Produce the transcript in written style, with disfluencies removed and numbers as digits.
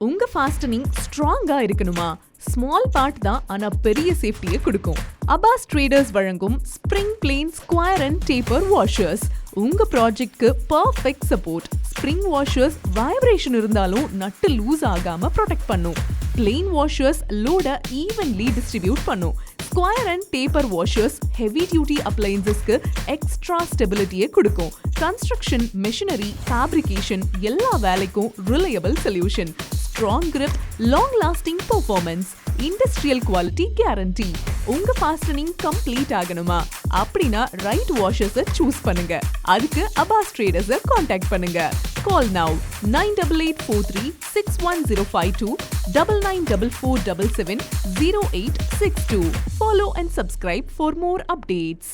உங்க fastening ஸ்ட்ராங்கா இருக்கணுமா? ஸ்மால் பார்ட் தான் ஆனா பெரிய சேஃப்டியை கொடுக்கும். அபாஸ் ட்ரேடர்ஸ் வழங்கும் spring plain square and taper washers உங்க ப்ராஜெக்ட்க்கு perfect support. Spring washers vibration இருந்தாலும் நட்டு லூஸ் ஆகாம ப்ரொடெக்ட் பண்ணும். பிளேன் வாஷர்ஸ் லோட ஈவன்லி டிஸ்ட்ரிபியூட் பண்ணும். Square and taper washers heavy duty அப்ளையன்சஸ்க்கு எக்ஸ்ட்ரா ஸ்டெபிலிட்டியை கொடுக்கும். கன்ஸ்ட்ரக்ஷன், மெஷினரி, ஃபேப்ரிகேஷன் எல்லா வேலைக்கும் reliable solution. Strong grip, long lasting performance, industrial quality guarantee. உங்க fastening கம்ப்ளீட் ஆகணுமா? அப்படின்னா ரைட் வாஷர்ஸை சூஸ் பண்ணுங்க. அதுக்கு அபாஸ் ட்ரேடர்ஸை காண்டாக்ட் பண்ணுங்க. Call now 9843-61052 994477 0862. Follow and subscribe for more updates.